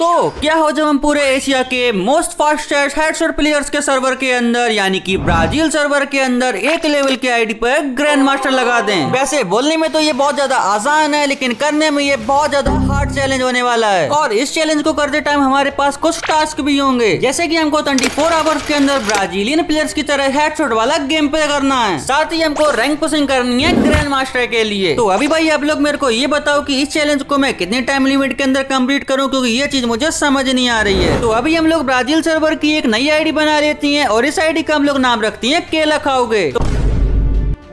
तो क्या हो जब हम पूरे एशिया के मोस्ट फास्टेस्ट हेडशॉट प्लेयर्स के सर्वर के अंदर यानी कि ब्राजील सर्वर के अंदर एक लेवल के आईडी पर ग्रैंड मास्टर लगा दें। वैसे बोलने में तो ये बहुत ज्यादा आसान है, लेकिन करने में ये बहुत ज्यादा हार्ड चैलेंज होने वाला है। और इस चैलेंज को करते टाइम हमारे पास कुछ टास्क भी होंगे, जैसे कि हमको 24 आवर्स के अंदर ब्राजीलियन प्लेयर्स की तरह हेडशॉट वाला गेम प्ले करना है, साथ ही हमको रैंक पुशिंग करनी है ग्रैंड मास्टर के लिए। तो अभी भाई आप लोग मेरे को ये बताओ कि इस चैलेंज को मैं कितने टाइम लिमिट के अंदर कंप्लीट करूं, क्योंकि ये चीज मुझे समझ नहीं आ रही है। तो अभी हम लोग ब्राजील सर्वर की एक नई आईडी बना लेती हैं और इस आईडी का हम लोग नाम रखती हैं केला खाओगे।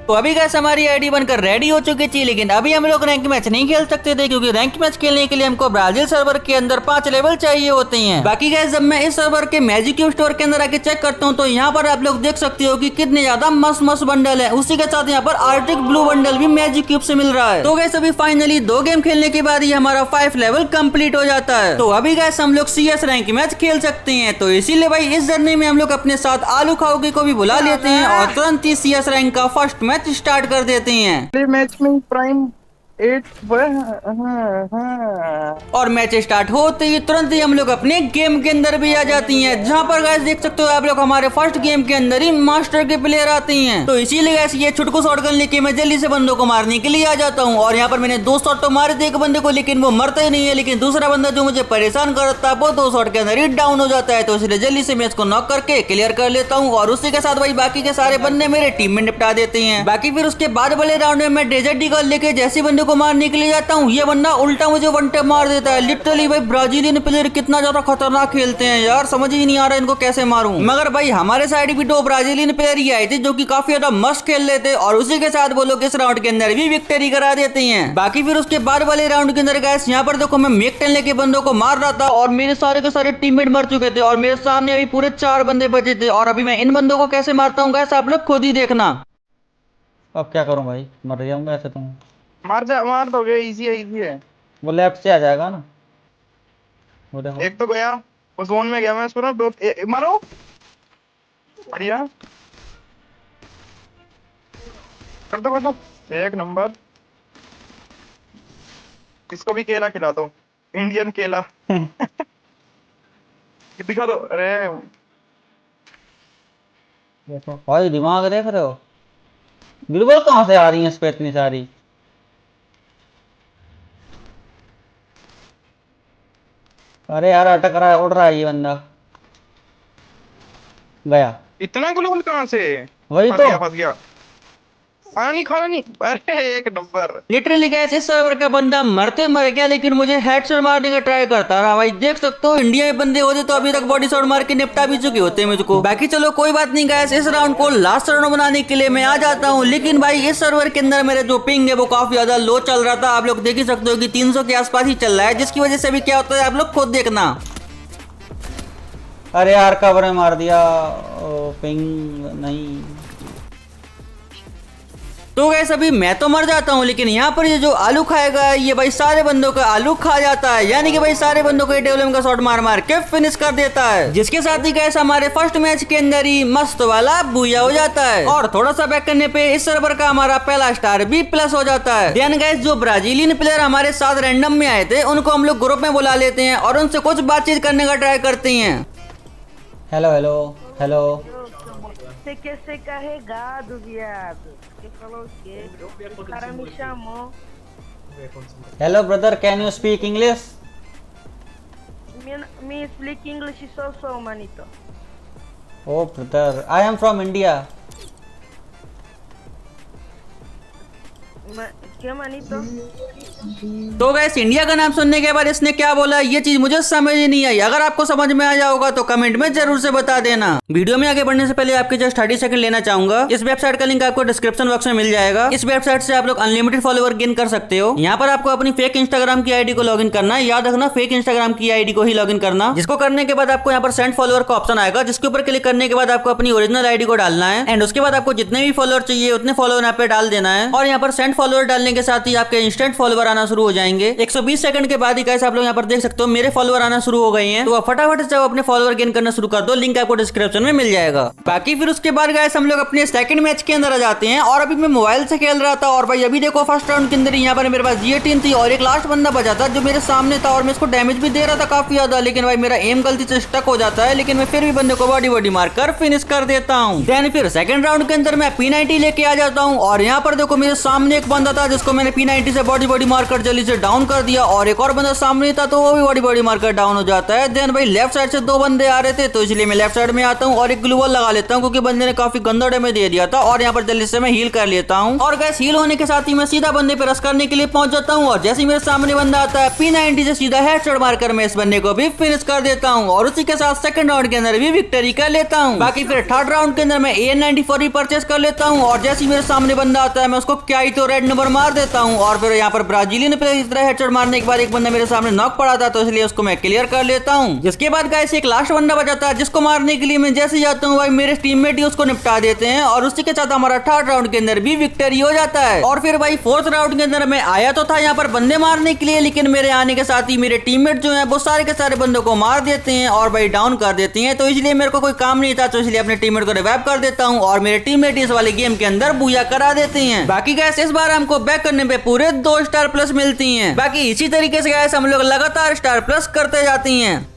तो अभी गाइस हमारी आईडी बनकर रेडी हो चुकी थी, लेकिन अभी हम लोग रैंक मैच नहीं खेल सकते थे, क्योंकि रैंक मैच खेलने के लिए हमको ब्राजील सर्वर के अंदर 5 लेवल चाहिए होते हैं। बाकी गाइस जब मैं इस सर्वर के मैजिक क्यूब स्टोर के अंदर आके चेक करता हूँ तो यहाँ पर आप लोग देख सकते हो कि कितने ज्यादा मस्त मस्त बंडल है। उसी के साथ यहाँ पर आर्टिक ब्लू बंडल भी मैजिक क्यूब से मिल रहा है। तो गाइस अभी फाइनली 2 गेम खेलने के बाद ही हमारा 5 लेवल कंप्लीट हो जाता है। तो अभी गाइस हम लोग CS रैंक मैच खेल सकते हैं। तो इसीलिए भाई इस जर्नी में हम लोग अपने साथ आलू खाओगे को भी बुला लेते हैं और तुरंत ही CS रैंक का फर्स्ट मैच स्टार्ट कर देते हैं। मैच में प्राइम 8 और मैच स्टार्ट होते ही तुरंत ही हम लोग अपने गेम के अंदर भी आ जाती हैं, जहां पर गाइस देख सकते हो आप लोग हमारे फर्स्ट गेम के अंदर ही मास्टर के प्लेयर आते हैं। तो इसीलिए गाइस ये छुटकू शॉट गन लेके मैं जल्दी से बंदों को मारने के लिए आ जाता हूं। और यहाँ पर मैंने 2 शॉट तो मारे थे एक बंदे को, लेकिन वो मरता ही नहीं है। लेकिन दूसरा बंदा जो मुझे परेशान करता है वो 2 शॉट के अंदर ही डाउन हो जाता है। तो इसलिए जल्दी से मैच को नॉक करके क्लियर कर लेता हूँ और उसी के साथ भाई बाकी के सारे बंदे मेरे टीम में निपटा देते हैं। बाकी फिर उसके बाद वाले राउंड में मैं डेजर्ट ईगल लेके जैसे बंदे को मारने के लिए जाता हूँ, ये बंदा उल्टा मुझे वन टैप मार देता है। लिटरली भाई ब्राजीलियन प्लेयर कितना ज्यादा खतरनाक खेलते हैं यार, समझ ही नहीं आ रहा इनको कैसे मारूं। मगर भाई हमारे साइड भी 2 ब्राजीलियन प्लेयर ही आए थे जो कि काफी ज्यादा मस्त खेल रहे थे और उसी के साथ वो लोग इस राउंड के अंदर भी विक्ट्री करा देते हैं। बाकी फिर उसके बाद वाले राउंड के अंदर गाइस यहाँ पर देखो मैं मेक 10 लेके बंदों को मार रहा था और मेरे सारे के सारे टीममेट मर चुके थे और मेरे सामने अभी पूरे 4 बंदे बचे थे। और अभी मैं इन बंदों को कैसे मारता हूँ गाइस आप लोग खुद ही देखना। अब क्या करूं भाई, मर जाऊंगा ऐसे तुम। मार दोगे, इजी है। वो लेफ्ट से आ जाएगा ना, वो देखो। एक तो गया, वो जोन में गया, मैं इसको ना मारो। बढ़िया कर दो एक नंबर। इसको भी केला खिला दो, इंडियन केला। दिखा दो। अरे देखो भाई दिमाग देख रहे हो, बिल्कुल कहाँ से आ रही है इस पे इतनी सारी। अरे यार अटक रहा है, उड़ रहा है ये बंदा। गया इतना ग्लोबल कहाँ से? वही तो। फंस गया। खाना नहीं। अरे एक नंबर। लिटरली गाइस इस सर्वर का बंदा मरते मर गया, लेकिन मुझे हेडशॉट मारने का ट्राई करता रहा। भाई देख सकते हो इंडिया में बंदे होते तो अभी तक बॉडी शॉट मार के निपटा भी चुके होते मुझको। बाकी चलो कोई बात नहीं गाइस, इस राउंड को लास्ट राउंड बनाने के लिए मैं आ जाता हूँ। लेकिन भाई इस सर्वर के अंदर मेरा जो पिंग है वो काफी ज्यादा लो चल रहा था। आप लोग देख ही सकते हो कि 300 के आसपास ही चल रहा है, जिसकी वजह से भी क्या होता है आप लोग खुद देखना। अरे यार कवर में मार दिया। पिंग नहीं। तो गैस अभी मैं तो मर जाता हूँ, लेकिन यहाँ पर ये जो आलू खाएगा ये भाई सारे बंदों का आलू खा जाता है, यानी कि भाई सारे बंदों को टेबल का शॉट मार मार के फिनिश कर देता है। जिसके साथ ही गैस हमारे फर्स्ट मैच के अंदर ही मस्त वाला बूया हो जाता है और थोड़ा सा बैक करने पे इस सर्वर का हमारा पहला स्टार भी प्लस हो जाता है। देन गैस जो ब्राजीलियन प्लेयर हमारे साथ रैंडम में आए थे उनको हम लोग ग्रुप में बुला लेते हैं और उनसे कुछ बातचीत करने का ट्राई करते हैं। Hello hello hello. Você quer ser carregado, viado. Você falou o quê? O cara me chamou. Hello brother, can you speak English? Me explica English so, manito. Oh brother, I am from India. क्या manito? तो guess India का नाम सुनने के बाद इसने क्या बोला ये चीज मुझे समझ ही नहीं आई। अगर आपको समझ में आ जाओगा तो कमेंट में जरूर से बता देना। वीडियो में आगे बढ़ने से पहले आपके जस्ट 30 सेकंड लेना चाहूंगा। इस वेबसाइट का लिंक आपको डिस्क्रिप्शन बॉक्स में मिल जाएगा। इस वेबसाइट से आप लोग अनलिमिटेड फॉलोवर गेन कर सकते हो। यहाँ पर आपको अपनी फेक इंस्टाग्राम की आईडी को लॉगिन करना है। याद रखना फेक इंस्टाग्राम की आईडी को ही लॉगिन करना, जिसको करने के बाद आपको यहाँ पर सेंड फॉलोअर का ऑप्शन आएगा, जिसके ऊपर क्लिक करने के बाद आपको अपनी ओरिजिनल आईडी को डालना है एंड उसके बाद आपको जितने भी फॉलोअर चाहिए उतने फॉलोअर यहाँ पे डाल देना है। और यहाँ पर सेंड फॉलोअर डालने मिलने के साथ ही आपके इंस्टेंट फॉलोवर आना शुरू हो जाएंगे। 120 सेकंड के बाद ही गाइस आप लोग यहाँ पर देख सकते हो मेरे फॉलोवर आना शुरू हो गए हैं। तो फटाफट से अपने फॉलोवर गेन करना शुरू कर दो, लिंक आपको डिस्क्रिप्शन में मिल जाएगा। बाकी फिर उसके बाद गाइस हम लोग अपने सेकंड मैच के अंदर आ जाते हैं। और अभी मैं मोबाइल से खेल रहा था और भाई अभी देखो फर्स्ट राउंड के अंदर यहाँ पर मेरे पास G18 थी और एक लास्ट बंदा बचा था जो मेरे सामने था और मैं इसको डैमेज भी दे रहा था काफी ज्यादा, लेकिन भाई मेरा एम गलती से स्टक हो जाता है, लेकिन मैं फिर भी बंदे को बॉडी मारकर फिनिश कर देता हूँ। देन फिर सेकंड राउंड के अंदर मैं P90 लेके आ जाता हूँ और यहाँ पर देखो मेरे सामने एक बंदा था जिसको मैंने P90 से बॉडी मारकर जल्दी से डाउन कर दिया और एक और बंदा सामने था तो वो भी बॉडी मारकर डाउन हो जाता है। देन भाई लेफ्ट साइड से दो बंदे आ रहे थे तो इसलिए मैं लेफ्ट साइड में आता हूँ और एक ग्लू वॉल लगा लेता हूँ क्योंकि बंदे ने काफी गंदा डैमेज दे दिया था और यहाँ पर जल्दी से मैं हील कर लेता हूँ। और गैस हील होने के साथ ही मैं सीधा बंदे पे रश करने के लिए पहुंच जाता हूँ और जैसे ही मेरे सामने बंदा आता है P90 से सीधा हेडशॉट मारकर मैं इस बंदे को भी फिनिश कर देता हूँ और उसी के साथ सेकंड राउंड के अंदर भी विक्ट्री कर लेता हूँ। बाकी फिर थर्ड राउंड के अंदर मैं AN94 भी परचेस कर लेता हूँ और जैसे ही मेरे सामने बंदा आता है मैं उसको क्या ही तो रेड नंबर मार देता हूँ। और फिर यहाँ पर ब्राजीलियन प्लेयर इस तरह हेडशॉट मारने के बाद एक बंदा मेरे सामने नॉक पड़ा था तो इसलिए उसको मैं क्लियर कर लेता हूँ। जिसके बाद गाइस एक लास्ट बंदा बचा था जिसको मारने के लिए मैं जैसे ही जाता हूँ भाई मेरे टीममेट ही उसको निपटा देते हैं और उसी के साथ हमारा थर्ड राउंड के अंदर भी विक्ट्री हो जाता है। और फिर भाई फोर्थ राउंड के अंदर मैं आया तो था यहाँ पर बंदे मारने के लिए, लेकिन मेरे आने के साथ ही मेरे टीममेट जो है वो सारे के सारे बंदों को मार देते हैं और भाई डाउन कर देते हैं। तो इसलिए मेरे को कोई काम नहीं था तो इसलिए अपने टीममेट को रिवाइव कर देता हूँ और मेरे टीममेट इस वाले गेम के अंदर बूया करा देते हैं। बाकी गैस इस बार हमको बैक करने पे पूरे 2 स्टार प्लस मिलती हैं। बाकी इसी तरीके से गैस हम लोग लगातार स्टार प्लस करते जाती हैं।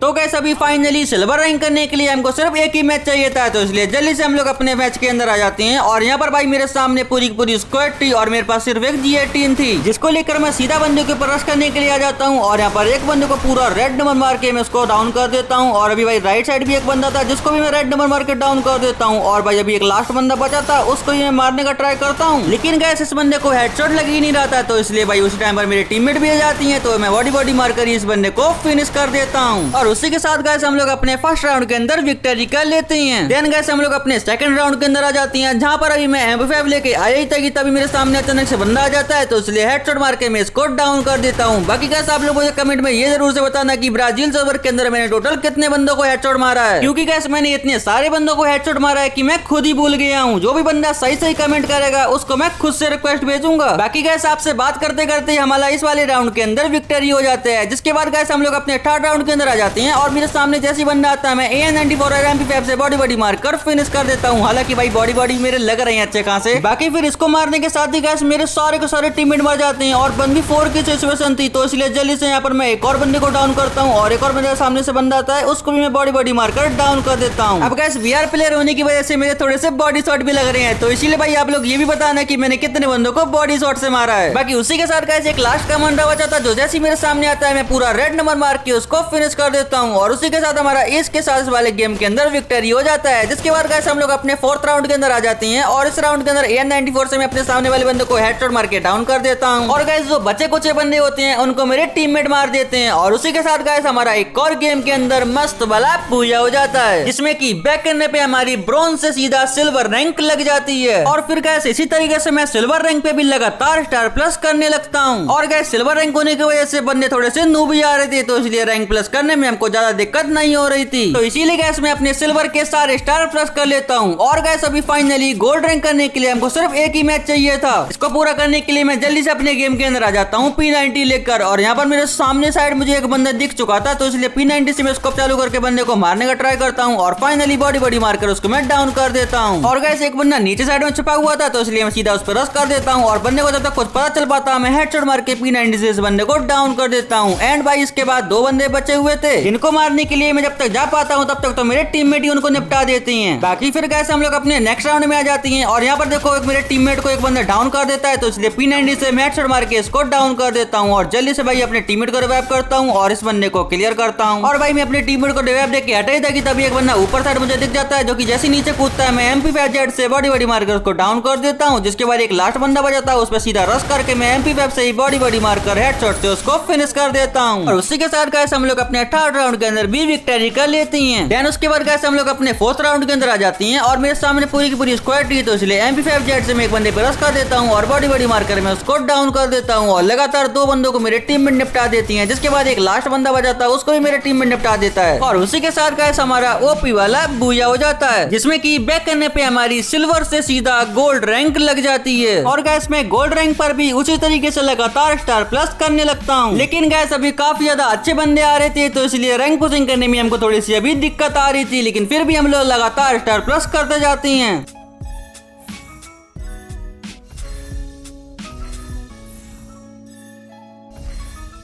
तो गैस अभी फाइनली सिल्वर रैंक करने के लिए हमको सिर्फ एक ही मैच चाहिए था तो इसलिए जल्दी से हम लोग अपने मैच के अंदर आ जाते हैं। और यहाँ पर भाई मेरे सामने पूरी स्क्वाड थी और मेरे पास सिर्फ एक G18 थी जिसको लेकर मैं सीधा बंदे के ऊपर रश करने के लिए आ जाता हूँ और यहाँ पर एक बंदे को पूरा रेड नंबर मार के मैं उसको डाउन कर देता हूँ। और अभी भाई राइट साइड भी एक बंदा था जिसको भी मैं रेड नंबर मार के डाउन कर देता हूँ और भाई अभी एक लास्ट बंदा बचा था उसको ही मैं मारने का ट्राई करता हूँ, लेकिन गैस इस बंदे को हेडशॉट लग ही नहीं रहा था तो इसलिए भाई उस टाइम पर मेरे टीममेट भी आ जाती है तो मैं बॉडी मारकर इस बंदे को फिनिश कर देता हूँ। और उसी के साथ गैस हम लोग अपने फर्स्ट राउंड के अंदर विक्ट्री कर लेते हैं। देन गैस हम लोग अपने सेकंड राउंड के अंदर आ जाती हैं जहां पर अभी मैं MP5 लेके आया ही था कि तभी मेरे सामने अचानक से बंदा आ जाता है तो इसलिए हेडशॉट मार के मैं इसको डाउन कर देता हूं। बाकी गैस आप लोग मुझे कमेंट में ये जरूर से बताना कि ब्राजील सर्वर के अंदर मैंने टोटल कितने बंदों को हेडशॉट मारा है, क्योंकि गैस मैंने इतने सारे बंदों को हेडशॉट मारा है कि मैं खुद ही भूल गया हूँ। जो भी बंदा सही कमेंट करेगा उसको मैं खुद से रिक्वेस्ट भेजूंगा। बाकी गैस आपसे बात करते करते हमारा इस वाले राउंड के अंदर विक्ट्री हो जाता है। जिसके बाद गैस हम लोग अपने थर्ड राउंड के अंदर आ जाते हैं और मेरे सामने जैसी बंदा आता है मैं AN94 और MP5 से बॉडी मारकर फिनिश कर देता हूँ। हालांकि भाई बॉडी मेरे लग रहे हैं अच्छे खासे। बाकी फिर इसको मारने के साथ ही गैस मेरे सारे के सारे टीममेट मर जाते हैं और 1v4 की सिचुएशन थी तो इसलिए जल्दी से यहाँ पर मैं एक और बंदे को डाउन करता हूँ और एक और मेरे सामने से बंदा आता है उसको भी मैं बॉडी मारकर डाउन कर देता हूँ। अब गैस VR प्लेयर होने की वजह से मेरे थोड़े से बॉडी शॉट भी लग रहे हैं तो इसीलिए भाई आप लोग ये भी बताना कि मैंने कितने बंदों को बॉडी शॉट से मारा है। बाकी उसी के साथ गैस एक लास्ट का बंदा बचा था जो जैसे मेरे सामने आता है मैं पूरा रेड नंबर मार के उसको फिनिश कर देता हूँ और उसी के साथ हमारा इसके साथ वाले गेम के अंदर विक्ट्री हो जाता है। जिसके बाद गैस हम लोग अपने फोर्थ राउंड के अंदर आ जाते हैं और इस राउंड के अंदर AN94 से मैं अपने सामने वाले बंदे को हेडशॉट मार के डाउन कर देता हूं और गैस जो बचे कुछ बंदे होते हैं उनको मेरे टीममेट मार देते हैं और उसी के साथ गैस हमारा एक और गेम के अंदर मस्त वाला पूजा हो जाता है जिसमें कि बैक करने पे हमारी ब्रॉन्ज से सीधा सिल्वर रैंक लग जाती है। और फिर गैस इसी तरीके से मैं सिल्वर रैंक पे भी लगातार स्टार प्लस करने लगता हूँ और गैस सिल्वर रैंक होने की वजह से बंदे थोड़े से नूब भी आ रहे थे तो इसलिए रैंक प्लस करने में हमको ज्यादा दिक्कत नहीं हो रही थी तो इसीलिए गैस मैं अपने सिल्वर के सारे स्टार प्लस कर लेता हूँ। और गैस अभी फाइनली गोल्ड रैंक करने के लिए हमको सिर्फ एक ही मैच चाहिए था। इसको पूरा करने के लिए मैं जल्दी से अपने गेम के अंदर आ जाता हूँ P90 लेकर और यहाँ पर मेरे सामने साइड मुझे एक बंदा दिख चुका था तो इसलिए P90 से मैं स्कोप चालू करके बंदे को मारने का ट्राई करता हूँ और फाइनली बॉडी मारकर उसको मैं डाउन कर देता हूँ। और गैस एक बंदा नीचे साइड में छुपा हुआ था तो इसलिए मैं सीधा उस पर रश कर देता हूँ और बंदे को जब तक कुछ पता चल पाता मैं हेडशॉट मार के P90 से इस बंदे को डाउन कर देता हूँ। एंड भाई इसके बाद 2 बंदे बचे हुए थे जिनको मारने के लिए मैं जब तक जा पाता हूँ तब तक तो मेरे टीममेट ही उनको निपटा देते हैं। बाकी फिर गैस हम लोग अपने नेक्स्ट राउंड में आ जाती हैं और यहाँ पर देखो एक मेरे टीममेट को एक बंदा डाउन कर देता है तो इसलिए P90 से मैं हेडशॉट मार के इसको डाउन कर देता हूँ और जल्दी से भाई अपने टीममेट को रिवाइव करता हूँ और इस बंदे को क्लियर करता हूँ। और भाई मैं अपने टीममेट को रिवाइव देके हटा ही था कि तभी एक बंदा ऊपर साइड मुझे दिख जाता है जो कि जैसे नीचे कूदता है मैं MP5 से बॉडी मारकर उसको डाउन कर देता हूँ। जिसके बाद एक लास्ट बंदा बजाता है उस पर सीधा रश करके मैं MP5 से ही बॉडी मारकर हेडशॉट से उसको फिनिश कर देता हूँ। और उसी के साथ गाइस हम लोग अपने थर्ड राउंड के अंदर भी विक्ट्री कर लेती हैं। देन उसके बाद गैस हम लोग अपने 4th राउंड के अंदर आ जाती हैं और मेरे सामने पूरी की पूरी स्क्वाड थी, तो इसलिए MP5Z से मैं एक बंदे पे रश कर देता हूँ और बॉडी मारकर मैं उसको डाउन कर देता हूँ और लगातार 2 बंदों को मेरे टीम में निपटा देती है। जिसके बाद एक लास्ट बंदा बचाता है, उसको भी मेरे टीम में निपटा देता है और उसी के साथ गैस हमारा ओपी वाला बूया हो जाता है, जिसमें कि बैक करने पे हमारी सिल्वर से सीधा गोल्ड रैंक लग जाती है। और गैस मैं गोल्ड रैंक पर भी उसी तरीके से लगातार स्टार प्लस करने लगता हूँ। लेकिन गैस अभी काफी ज्यादा अच्छे बंदे आ रहे थे, तो इसलिए रैंक पुशिंग करने में हमको थोड़ी सी अभी दिक्कत आ रही थी, लेकिन फिर भी हम लोग लगातार स्टार प्लस करते जाते हैं।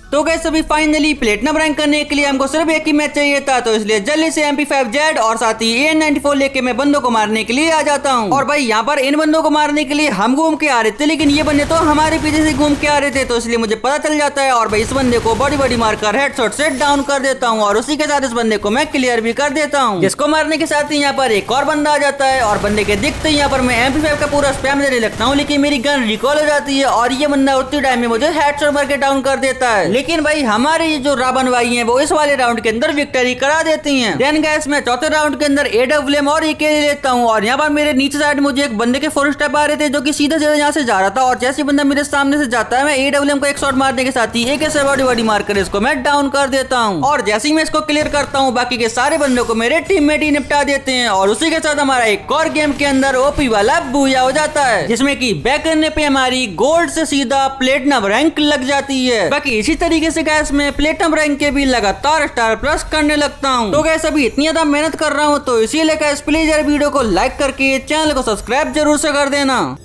तो गैस अभी फाइनली प्लेटिनम रैंक करने के लिए हमको सिर्फ एक ही मैच चाहिए था, तो इसलिए जल्दी से MP5Z और साथ ही AN94 लेके मैं बंदों को मारने के लिए आ जाता हूँ। और भाई यहाँ पर इन बंदों को मारने के लिए हम घूम के आ रहे थे, लेकिन ये बंदे तो हमारे पीछे से घूम के आ रहे थे, तो इसलिए मुझे पता चल जाता है और भाई इस बंदे को बॉडी मारकर हेडशॉट से डाउन कर देता हूँ और उसी के साथ इस बंदे को मैं क्लियर भी कर देता हूँ। जिसको मारने के साथ ही यहाँ पर एक और बंदा आ जाता है और बंदे के दिखते ही यहाँ पर मैं MP5 का पूरा स्पैम देने लगता हूँ, लेकिन मेरी गन रिकॉल हो जाती है और ये बंदा उतनी टाइम में मुझे हेडशॉट मार के डाउन कर देता है। लेकिन भाई हमारे ये जो रावण भाई हैं वो इस वाले राउंड के अंदर विक्ट्री करा देती हैं। देन गैस मैं 4थे राउंड के अंदर AWM और AK ले लेता हूँ और यहाँ पर मेरे नीचे साइड मुझे एक बंदे के 4 स्टेप आ रहे थे, जो कि सीधे यहाँ से जा रहा था और जैसे बंदा मेरे सामने से जाता है मैं AWM को एक शॉट मारने के साथ ही AK से बॉडी मारकर इसको मैं डाउन कर देता हूँ और जैसे ही मैं इसको क्लियर करता हूँ बाकी के सारे बंदों को मेरे टीममेट ही निपटा देते हैं और उसी के साथ हमारा एक और गेम के अंदर ओपी वाला बूया हो जाता है, जिसमें कि बैक करने पे हमारी गोल्ड से सीधा प्लेटिनम रैंक लग जाती है। बाकी इसी तरीके से गैस मैं प्लेटिनम रैंक के भी लगातार स्टार प्लस करने लगता हूँ। तो गैस अभी इतनी ज्यादा मेहनत कर रहा हूँ, तो इसीलिए गैस प्लीज यार वीडियो को लाइक करके चैनल को सब्सक्राइब जरूर से कर देना।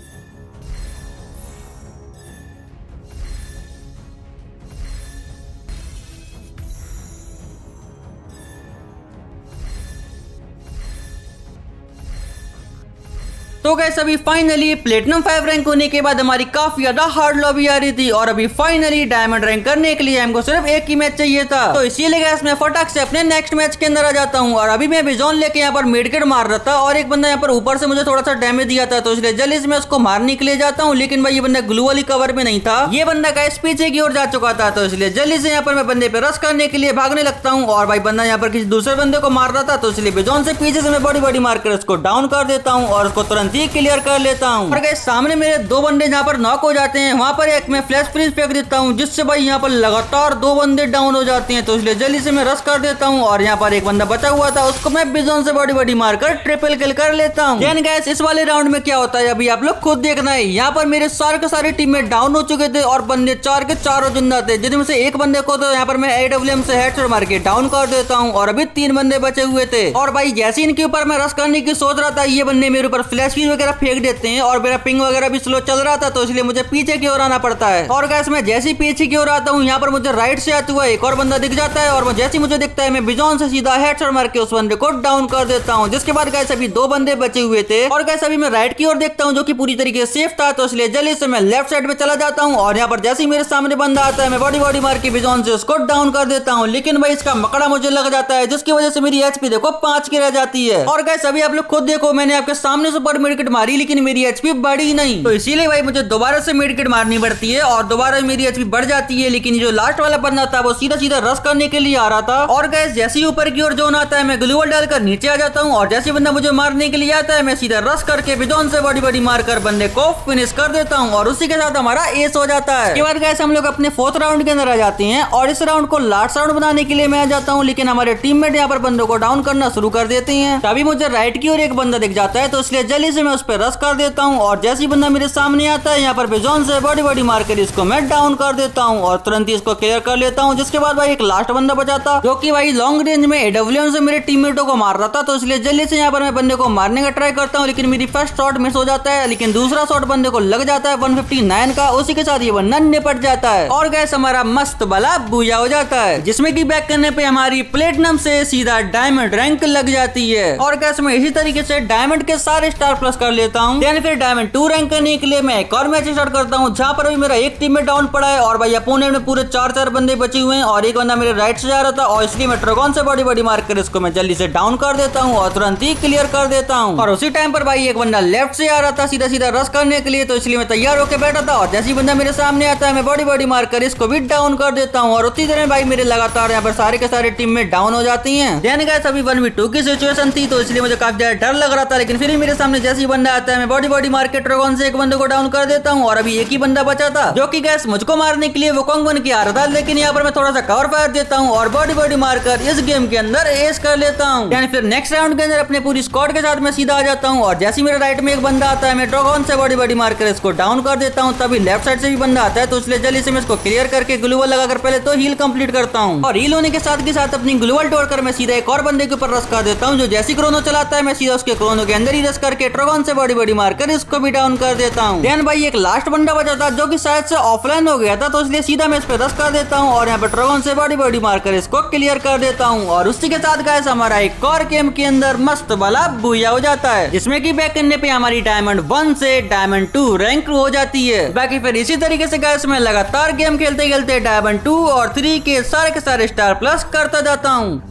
तो गैस अभी फाइनली प्लेटिनम 5 रैंक होने के बाद हमारी काफी ज्यादा हार्ड लॉबी आ रही थी और अभी फाइनली डायमंड रैंक करने के लिए हमको सिर्फ एक ही मैच चाहिए था, तो इसीलिए गैस मैं फटाक से अपने नेक्स्ट मैच के अंदर आ जाता हूँ। और अभी मैं बिजॉन लेके यहाँ पर मेडकिट मार रहा था और एक बंदा यहाँ पर ऊपर से मुझे थोड़ा सा डैमेज दिया था, तो इसलिए जल्दी से मैं उसको मारने के लिए जाता हूँ। लेकिन भाई ये बंदा ग्लू वाली कवर में नहीं था, ये बंदा गैस पीछे की ओर जा चुका था, तो इसलिए जल्दी से यहाँ पर मैं बंदे पे रश करने के लिए भागने लगता हूँ और भाई बंदा यहाँ पर किसी दूसरे बंदे को मार रहा था, तो इसलिए बिजॉन से पीछे से मैं बॉडी मारकर उसको डाउन कर देता हूँ और उसको तुरंत ही क्लियर कर लेता हूँ। और गाइस सामने मेरे 2 बंदे जहाँ पर नॉक हो जाते हैं, वहाँ पर एक मैं फ्लैश फ्रीज फेंक देता हूँ, जिससे भाई यहाँ पर लगातार 2 बंदे डाउन हो जाते हैं, तो इसलिए जल्दी से मैं रश कर देता हूँ और यहाँ पर एक बंदा बचा हुआ था, उसको मैं बिजॉन से बॉडी मारकर ट्रिपल किल कर लेता हूँ। देन गाइस इस वाले राउंड में क्या होता है अभी आप लोग खुद देखना है। यहाँ पर मेरे सारे के सारे टीम में डाउन हो चुके थे और बंदे 4 के 4 जिंदा थे, जिनमें से एक बंदे को तो यहाँ पर मैं AWM से हेडशॉट मार के डाउन कर देता हूँ और अभी 3 बंदे बचे हुए थे। और भाई जैसे इनके ऊपर मैं रश करने की सोच रहा था, ये बंदे मेरे ऊपर फ्लैश फ्रीज वगैरह फेंक देते हैं और मेरा पिंग वगैरह भी स्लो चल रहा था, तो इसलिए मुझे पीछे की ओर आना पड़ता है। और गैस मैं जैसे ही पीछे की ओर आता हूँ, यहाँ पर मुझे राइट से आते हुआ एक और बंदा दिख जाता है और जैसे ही मुझे दिखता है मैं बिजॉन से सीधा हेडशॉट मार के उस बंदे को डाउन कर देता हूँ। जिसके बाद गैस अभी 2 बंदे बचे हुए थे और गैस अभी मैं राइट की ओर देखता हूँ जो कि पूरी तरीके से सेफ था, तो इसलिए जल्दी से मैं लेफ्ट साइड में चला जाता हूँ और यहाँ पर जैसे ही मेरे सामने बंदा आता है मैं बॉडी मार के बिजॉन से उसको डाउन कर देता हूँ। लेकिन भाई इसका मकड़ा मुझे लग जाता है, जिसकी वजह से मेरी HP देखो 5 की रह जाती है। और गैस अभी आप लोग खुद देखो, मैंने आपके सामने सुपर मेडिकेट मारी लेकिन मेरी HP बढ़ी नहीं, तो इसीलिए भाई मुझे दोबारा से मेडिकेट मारनी पड़ती है और दोबारा मेरी HP बढ़ जाती है। लेकिन जो लास्ट वाला बंदा था वो सीधा रश करने के लिए आ रहा था और गैस जैसे ही ऊपर की ओर जोन आता है मैं ग्लूवॉल डालकर नीचे आ जाता हूँ और जैसे बंदा मुझे मारने के लिए आता है मैं सीधा रश करके बिजॉन से बॉडी मारकर बंदे को फिनिश कर देता हूँ और उसी के साथ हमारा एस हो जाता है। इसके बाद गैस हम लोग अपने 4th राउंड के अंदर आ जाते हैं और इस राउंड को लास्ट राउंड बनाने के लिए मैं आ जाता हूँ, लेकिन हमारे टीममेट यहाँ पर बंदों को डाउन करना शुरू कर देते हैं। तभी मुझे राइट की ओर एक बंदा दिख जाता है, तो इसलिए जल्दी से मैं उस पर रश कर देता हूँ और जैसे ही बंदा मेरे सामने आता है यहाँ पर बिजॉन से बॉडी मारकर इसको मैं डाउन कर देता हूँ और तुरंत ही इसको क्लियर कर लेता हूँ। जिसके बाद भाई एक लास्ट बंदा बचा था जो कि भाई लॉन्ग रेंज में AWM से मेरे टीममेटों को मार रहा था, तो इसलिए जल्दी से यहाँ पर मैं बंदे को मारने का ट्राई करता हूँ, लेकिन मेरी फर्स्ट शॉट मिस हो जाता है, लेकिन दूसरा शॉट बंदे को लग जाता है 159 का, उसी के साथ ये बंदा निपट जाता है और गैस हमारा मस्त वाला बूया हो जाता है, जिसमें कि बैक करने पे हमारी प्लेटिनम से सीधा डायमंड रैंक लग जाती है। और गैस मैं इसी तरीके से डायमंड के सारे स्टार प्लस कर लेता हूँ। देन फिर डायमंड 2 रैंक करने के लिए मैं एक और मैच स्टार्ट करता हूँ, जहाँ पर अभी मेरा एक टीम में डाउन पड़ा है और भाई अपोनेंट में पूरे 4 बंदे बचे हुए हैं और एक बंदा मेरे राइट से जा रहा था और इसलिए मैं ड्रैगन से बड़ी मार कर इसको मैं जल्दी से डाउन कर देता हूँ और तुरंत ही क्लियर कर देता हूँ। और उसी टाइम पर भाई एक बंदा लेफ्ट से आ रहा था सीधा रश करने के लिए, तो इसलिए मैं तैयार होकर बैठा था और जैसे ही बंदा मेरे सामने आता है मैं बड़ी मार कर इसको भी डाउन कर देता हूँ और उतनी देर में भाई मेरे लगातार यहाँ पर सारे के सारे टीम में डाउन हो जाती हैं। देन गाइस अभी 1v2 की सिचुएशन थी, तो इसलिए मुझे काफी ज्यादा डर लग रहा था, लेकिन फिर मेरे सामने जैसे ही बंदा आता है मैं बड़ी मार के ड्रैगन से एक बंदे को डाउन कर देता हूँ और अभी एक ही बंदा बचा था जो कि गैस मुझको मारने के लिए वो कॉन्ग बन के आ रहा था, लेकिन यहाँ पर मैं थोड़ा सा कवर फायर देता हूँ और बड़ी मार कर इस गेम के अंदर एस कर लेता हूँ। यानी फिर नेक्स्ट राउंड के अंदर अपने पूरी स्क्वाड के साथ मैं सीधा आ जाता हूँ और जैसे मेरे राइट में एक बंदा आता है मैं ड्रैगन से बड़ी मार कर इसको डाउन कर देता हूँ। तभी लेफ्ट साइड से भी बंदा आता है, तो इसलिए जल्दी से मैं इसको क्लियर करके ग्लूवल लगाकर पहले तो हील कंप्लीट करता हूँ और हील होने के साथ अपनी ग्लूवल तोड़कर मैं सीधा एक और बंदे के ऊपर रश कर देता हूँ जो जैसी क्रोनो चलाता है मैं सीधा उसके क्रोनो के अंदर ही रश करके ड्रैगन से बड़ी मार कर इसको भी डाउन कर देता हूँ। देन भाई एक लास्ट बंदा बचा था जो कि शायद से ऑफलाइन हो गया था, तो इसलिए सीधा मैं इस पे रश कर देता हूँ और यहाँ पे ड्रैगन से बड़ी मार कर इसको क्लियर कर देता हूँ। और उसी के साथ गाइस हमारा एक और गेम के अंदर मस्त वाला बूया हो जाता है, जिसमें कि बैक करने पे हमारी डायमंड 1 से डायमंड 2 रैंक हो जाती है। बाकी फिर इसी तरीके से गाइस मैं लगातार गेम खेलते डायमंड 2 और 3 के सारे स्टार प्लस करता जाता हूँ।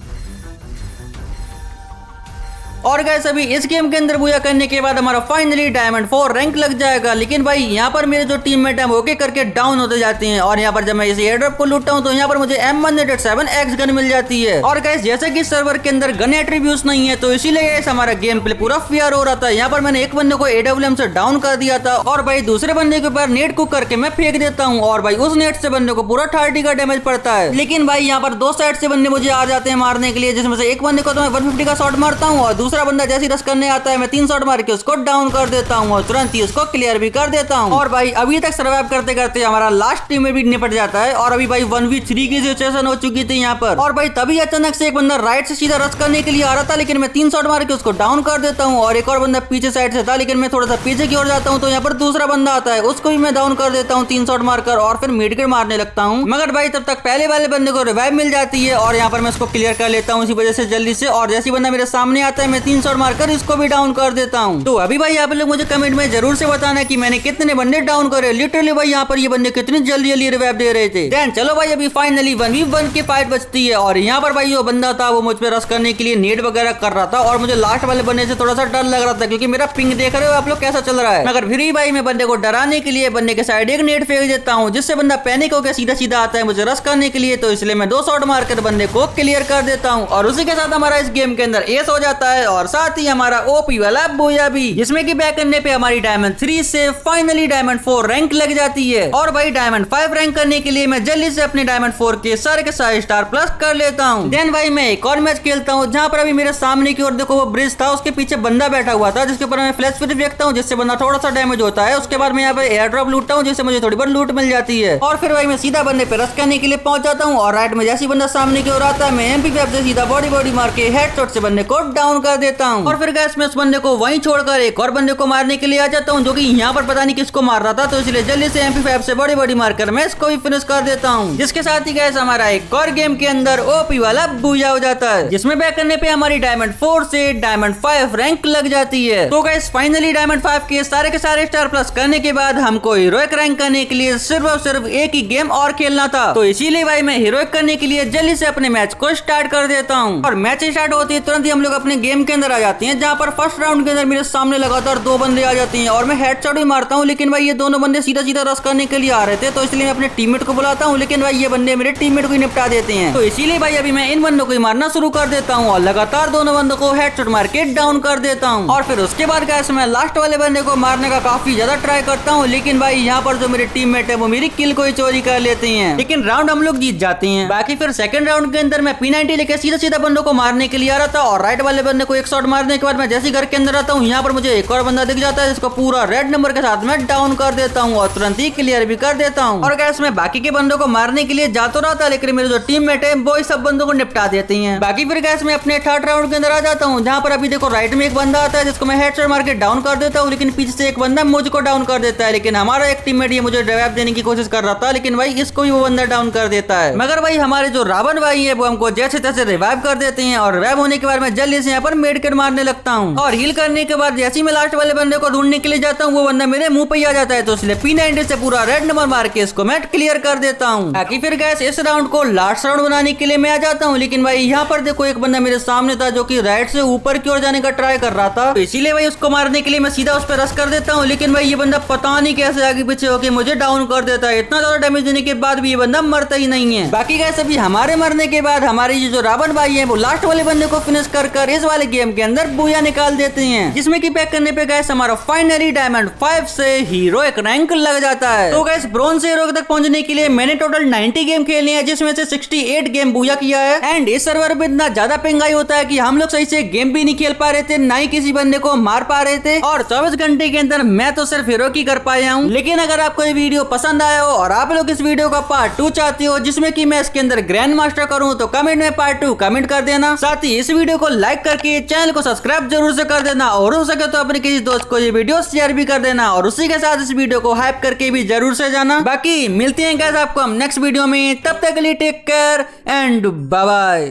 और गाइस अभी इस गेम के अंदर बूया करने के बाद हमारा फाइनली डायमंड 4 रैंक लग जाएगा, लेकिन भाई यहाँ पर मेरे जो टीममेट हैं वो ओके करके डाउन होते जाते हैं और यहाँ पर जब मैं इस एयर ड्रॉप को लूटता हूँ तो यहाँ पर मुझे M107X गन मिल जाती है। और गाइस जैसे कि सर्वर के अंदर गन एट्रीब्यूट्स नहीं है तो इसीलिए हमारा गेम प्ले पूरा फेयर हो रहा था। यहाँ पर मैंने एक बंदे को AWM से डाउन कर दिया था और भाई दूसरे बंदे के ऊपर नेट कुक करके मैं फेंक देता हूँ और भाई उस नेट से बंदे को पूरा 30 का डैमेज पड़ता है। लेकिन भाई यहाँ पर 2 साइड से बंदे मुझे आ जाते हैं मारने के लिए, जिसमें से एक बंदे को तो मैं 150 का शॉट मारता हूँ और दूसरा बंदा जैसे रश करने आता है मैं 3 शॉट मार के उसको डाउन कर देता हूँ और तुरंत ही उसको क्लियर भी कर देता हूँ। और भाई अभी तक सर्वाइव करते हमारा लास्ट टीम में भी निपट जाता है और अभी भाई 1v3 की सिचुएशन हो चुकी थी यहाँ पर। और भाई तभी अचानक से एक बंदा राइट से सीधा रश करने के लिए आ रहा था, लेकिन मैं 3 शॉट मार के उसको डाउन कर देता हूँ और एक और बंदा पीछे साइड से था, लेकिन मैं थोड़ा सा पीछे की ओर जाता हूँ तो यहाँ पर दूसरा बंदा आता है, उसको भी मैं डाउन कर देता हूँ 3 शॉट मारकर और फिर मिड मारने लगता हूँ। मगर भाई तब तक पहले वाले बंदे को रिवाइव मिल जाती है और यहाँ पर मैं उसको क्लियर कर लेता हूँ इसी वजह से जल्दी से। और जैसे बंदा मेरे सामने आता है मैं 3 शॉट मारकर इसको भी डाउन कर देता हूँ। तो अभी भाई आप लोग मुझे कमेंट में जरूर से बताना कि मैंने कितने बंदे डाउन करे। लिटरली भाई यहाँ पर ये बंदे कितनी जल्दी रिवाइव दे रहे थे। देन चलो भाई अभी फाइनली 1v1 की फाइट बचती है और यहाँ पर भाई जो बंदा था वो मुझ पे रश करने के लिए नेट वगैरह कर रहा था और मुझे लास्ट वाले बंदे से थोड़ा सा डर लग रहा था क्योंकि मेरा पिंग देख रहे हो आप लोग कैसा चल रहा है। मगर फिर भी भाई मैं बंदे को डराने के लिए बंदे के साइड एक नेट फेंक देता हूँ, जिससे बंदा पैनिक होकर सीधा आता है मुझे रश करने के लिए, तो इसलिए मैं 2 शॉट मारकर बंदे को क्लियर कर देता हूँ और उसी के साथ हमारा इस गेम के अंदर एस हो जाता है और साथ ही हमारा ओपी वाला बूया भी, जिसमें कि बैक करने पे हमारी डायमंड 3 से फाइनली डायमंड 4 रैंक लग जाती है। और भाई डायमंड 5 रैंक करने के लिए मैं जल्दी से अपने डायमंड 4 के सारे स्टार प्लस कर लेता हूँ। देन भाई मैं एक और मैच खेलता हूँ जहाँ पर अभी मेरे सामने की ओर देखो वो ब्रिज था, उसके पीछे बंदा बैठा हुआ था जिसके ऊपर मैं फ्लैश फिर फेंकता हूँ जिससे बंदा थोड़ा सा डैमेज होता है। उसके बाद मैं यहाँ पे एयर ड्रॉप लूटता हूँ जिससे मुझे थोड़ी बहुत लूट मिल जाती है और फिर भाई मैं सीधा बंदे पे रश करने के लिए पहुंच जाता हूँ और राइट में जैसी बंदा सामने की ओर आता है मैं MP5 से सीधा बॉडी मार के हेडशॉट से बंदे को डाउन कर देता हूँ। और फिर गैस मैं उस बंदे को वहीं छोड़कर एक और बंदे को मारने के लिए आ जाता हूँ जो कि यहाँ पर पता नहीं किसको मार रहा था, तो इसलिए जल्दी से MP5 से बॉडी मारकर मैं इसको भी फिनिश कर देता हूँ। जिसके साथ ही गैस हमारा एक और गेम के अंदर ओपी वाला बूया हो जाता है, जिसमें बैक करने पे हमारी डायमंड 4 से डायमंड 5 रैंक लग जाती है। तो गैस फाइनली डायमंड 5 के सारे स्टार प्लस करने के बाद हमको हीरोइक रैंक करने के लिए सिर्फ और सिर्फ एक ही गेम और खेलना था, तो इसीलिए भाई मैं हीरोइक करने के लिए जल्दी से अपने मैच को स्टार्ट कर देता हूँ। और मैच स्टार्ट होती है तुरंत ही हम लोग अपने गेम के अंदर आ जाते हैं, जहाँ पर फर्स्ट राउंड के अंदर मेरे सामने लगातार 2 बंदे आ जाते हैं और मैं हेडशॉट भी मारता हूँ, लेकिन भाई ये दोनों बंदे सीधा रश करने के लिए आ रहे थे, तो इसलिए मैं अपने टीममेट को बुलाता हूँ, लेकिन भाई ये बंदे मेरे टीममेट को ही निपटा देते हैं। तो इसीलिए भाई अभी मैं इन बंदों को ही मारना शुरू कर देता हूँ और लगातार दोनों बंदों को हेडशॉट मार के डाउन कर देता हूँ। और फिर उसके बाद गाइस मैं लास्ट वाले बंदे को मारने का काफी ज्यादा ट्राई करता हूँ, लेकिन भाई यहाँ पर जो मेरे टीममेट है वो मेरी किल को ही चोरी कर लेते हैं, लेकिन राउंड हम लोग जीत जाते हैं। बाकी फिर सेकंड राउंड के अंदर मैं P90 लेके सीधा बंदों को मारने के लिए आ रहा था और राइट वाले बंदे को एक शॉट मारने के बाद मैं जैसे घर के अंदर आता हूँ यहाँ पर मुझे एक और बंदा दिख जाता है जिसको पूरा रेड नंबर के साथ में डाउन कर देता हूँ और तुरंत ही क्लियर भी कर देता हूँ। और गैस मैं बाकी के बंदों को मारने के लिए जा तो रहा था, लेकिन मेरे जो टीममेट है वो इस सब बंदों को निपटा देते हैं। बाकी फिर गैस मैं अपने थर्ड राउंड के अंदर आ जाता हूँ, जहाँ पर अभी देखो राइट में एक बंदा आता है जिसको मैं हेडशॉट मार के डाउन कर देता हूँ, लेकिन पीछे से एक बंदा मुझको डाउन कर देता है, लेकिन हमारा एक टीममेट ये मुझे रिवाइव देने की कोशिश कर रहा था, लेकिन भाई इसको भी वो बंदा डाउन कर देता है। मगर भाई हमारे जो रावण भाई है वो हमको जैसे तैसे रिवाइव कर देते हैं और रिवाइव होने के बाद मैं जल्दी से यहाँ पर मेडिकेट मारने लगता हूँ और हील करने के बाद जैसे ही मैं लास्ट वाले बंदे को ढूंढने के लिए जाता हूँ वो बंदा मेरे मुंह पे ही आ जाता है, तो इसलिए P90 से पूरा रेड नंबर मार के इसको मैं क्लियर कर देता हूँ। बाकी फिर गैस इस राउंड को लास्ट राउंड बनाने के लिए मैं आ जाता हूँ, लेकिन भाई यहाँ पर देखो एक बंदा मेरे सामने था जो कि राइट से ऊपर की ओर जाने का ट्राई कर रहा था, तो इसीलिए भाई उसको मारने के लिए मैं सीधा उस पर रश कर देता हूँ। लेकिन भाई ये बंदा पता नहीं कैसे आगे पीछे होकर मुझे डाउन कर देता है, इतना ज्यादा डैमेज देने के बाद भी ये बंदा मरता ही नहीं है। बाकी गैस अभी हमारे मरने के बाद हमारे ये जो रावण भाई है वो लास्ट वाले बंदे को फिनिश कर इस वाले गेम के अंदर बूया निकाल देते हैं, जिसमें कि पैक करने पे गैस हमारा फाइनली डायमंड 5 से हीरोइक रैंक लग जाता है। तो गैस ब्रोंज से हीरो तक पहुंचने के लिए मैंने टोटल 90 गेम खेले हैं, जिसमें से 68 गेम बूया किया है। एंड इस सर्वर पे इतना ज्यादा पिंगाई होता है कि हम लोग सही से गेम भी नहीं खेल पा रहे थे, ना ही किसी बंदे को मार पा रहे थे, और 24 घंटे के अंदर मैं तो सिर्फ हीरो की कर पाया हूँ। लेकिन अगर आपको ये वीडियो पसंद आया हो और आप लोग इस वीडियो का पार्ट 2 चाहते हो जिसमें कि मैं इसके अंदर ग्रैंड मास्टर करूँ, तो कमेंट में पार्ट 2 कमेंट कर देना। साथ ही इस वीडियो को लाइक करके चैनल को सब्सक्राइब जरूर से कर देना, और हो सके तो अपने किसी दोस्त को ये वीडियो शेयर भी कर देना, और उसी के साथ इस वीडियो को हाइप करके भी जरूर से जाना। बाकी मिलते हैं गाइस आपको हम नेक्स्ट वीडियो में, तब तक के लिए take care and bye bye.